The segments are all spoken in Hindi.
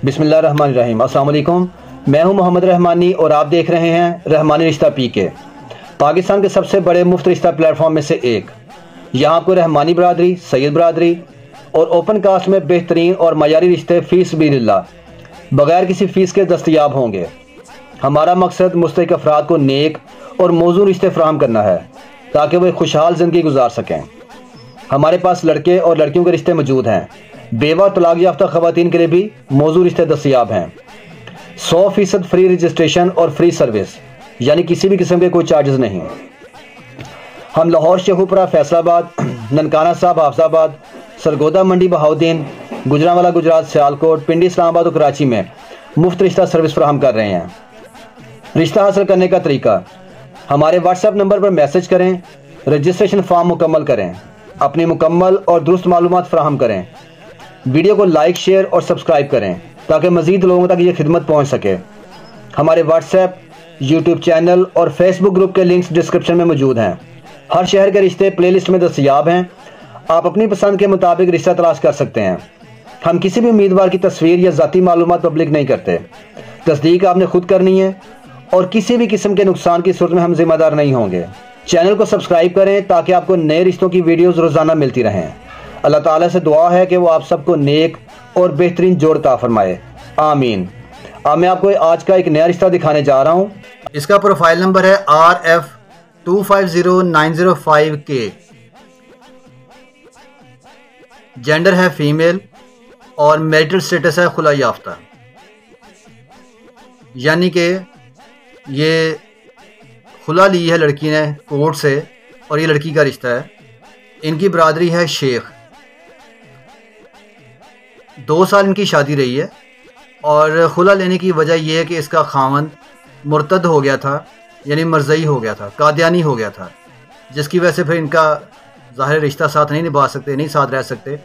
बिस्मिल्लाहिर्रहमानिर्रहीम। अस्सलाम वालेकुम। मैं हूं मोहम्मद रहमानी और आप देख रहे हैं रहमानी रिश्ता पीके, पाकिस्तान के सबसे बड़े मुफ्त रिश्ता प्लेटफॉर्म में से एक। यहां आपको रहमानी बरादरी, सैयद बरादरी और ओपन कास्ट में बेहतरीन और मयारी रिश्ते फ़ीस बिल्लाह बगैर किसी फ़ीस के दस्तयाब होंगे। हमारा मकसद मुस्तहिक अफराद को नेक और मौजूद रिश्ते फराहम करना है ताकि वो एक खुशहाल ज़िंदगी गुजार सकें। हमारे पास लड़के और लड़कियों के रिश्ते मौजूद हैं। बेवा तलाक याफ्ता ख़वातीन के लिए भी मौजूद रिश्ते दस्तयाब हैं। 100% फ्री रजिस्ट्रेशन और फ्री सर्विस, यानी किसी भी किस्म के कोई चार्जेस नहीं। हम लाहौर, शेखुपुरा, फैसलाबाद, ननकाना साहब, हाफजाबाद, सरगोदा मंडी, बहाउद्दीन, गुजरांवाला गुजरात, सियालकोट, पिंडी, इस्लामाबाद और कराची में मुफ्त रिश्ता सर्विस फराहम कर रहे हैं। रिश्ता हासिल करने का तरीका: हमारे व्हाट्सएप नंबर पर मैसेज करें, रजिस्ट्रेशन फॉर्म मुकम्मल करें, अपनी मुकम्मल और दुरुस्त मालूमात फराहम करें, वीडियो को लाइक, शेयर और सब्सक्राइब करें ताकि मज़ीद लोगों तक ये खिदमत पहुंच सके। हमारे व्हाट्सएप, यूट्यूब चैनल और फेसबुक ग्रुप के लिंक्स डिस्क्रिप्शन में मौजूद हैं। हर शहर के रिश्ते प्लेलिस्ट में दस्तयाब हैं। आप अपनी पसंद के मुताबिक रिश्ता तलाश कर सकते हैं। हम किसी भी उम्मीदवार की तस्वीर या ज़ाती मालूमात पब्लिक नहीं करते। तस्दीक आपने खुद करनी है और किसी भी किस्म के नुकसान की सूरत में हम जिम्मेदार नहीं होंगे। चैनल को सब्सक्राइब करें ताकि आपको नए रिश्तों की वीडियोज़ रोज़ाना मिलती रहें। अल्लाह ताला से दुआ है कि वो आप सबको नेक और बेहतरीन जोड़ अता फरमाए, आमीन। अब मैं आपको आज का एक नया रिश्ता दिखाने जा रहा हूँ। इसका प्रोफाइल नंबर है RF250905K। जेंडर है फीमेल और मैरिटल स्टेटस है खुला याफ्ता, यानी कि ये खुला ली है लड़की ने कोर्ट से और ये लड़की का रिश्ता है। इनकी बरादरी है शेख। 2 साल इनकी शादी रही है और खुला लेने की वजह यह है कि इसका खावंद मुर्तद हो गया था, यानी मरज़ई हो गया था, कादियानी हो गया था, जिसकी वजह से फिर इनका ज़ाहिर रिश्ता साथ नहीं निभा सकते, नहीं साथ रह सकते,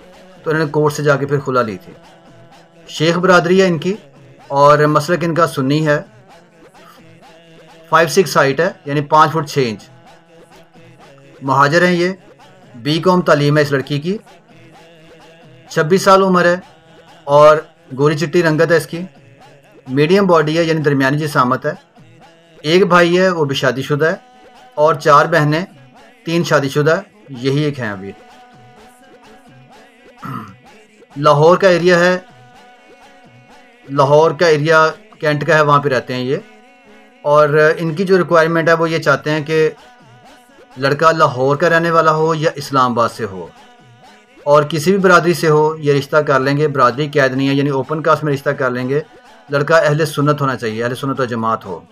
तो इन्होंने कोर्ट से जाके फिर खुला ली थी। शेख बरादरी है इनकी और मसलक इनका सुन्नी है। 5'6" हाइट है, यानी 5 फुट 6 इंच। महाजर हैं ये। BCom तालीम है इस लड़की की। 26 साल उम्र है और गोरी चिट्टी रंगत है इसकी। मीडियम बॉडी है, यानी दरमियानी जिसामत है। एक भाई है, वो भी शादीशुदा है और 4 बहनें, 3 शादीशुदा, यही एक हैं अभी। लाहौर का एरिया है, लाहौर का एरिया कैंट का है, वहाँ पे रहते हैं ये। और इनकी जो रिक्वायरमेंट है वो ये चाहते हैं कि लड़का लाहौर का रहने वाला हो या इस्लामाबाद से हो और किसी भी बरादरी से हो, ये रिश्ता कर लेंगे। बरादरी कैद नहीं है, यानी ओपन कास्ट में रिश्ता कर लेंगे। लड़का अहले सुन्नत होना चाहिए, अहले सुन्नत व जमात हो।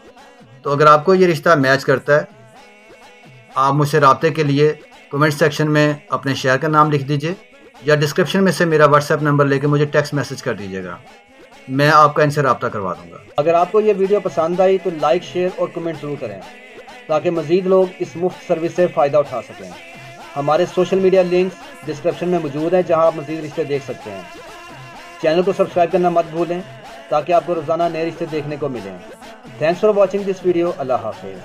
तो अगर आपको ये रिश्ता मैच करता है, आप मुझसे रब्ते के लिए कमेंट सेक्शन में अपने शहर का नाम लिख दीजिए या डिस्क्रिप्शन में से मेरा व्हाट्सएप नंबर लेके मुझे टेक्स्ट मैसेज कर दीजिएगा। मैं आपका इनसे रब्ता करवा दूँगा। अगर आपको ये वीडियो पसंद आई तो लाइक, शेयर और कमेंट ज़रूर करें ताकि मज़ीद लोग इस मुफ्त सर्विस से फ़ायदा उठा सकें। हमारे सोशल मीडिया लिंक्स डिस्क्रिप्शन में मौजूद हैं जहां आप मज़ीद रिश्ते देख सकते हैं। चैनल को सब्सक्राइब करना मत भूलें ताकि आपको रोज़ाना नए रिश्ते देखने को मिलें। Thanks for watching this video. अल्लाह हाफ़िज़।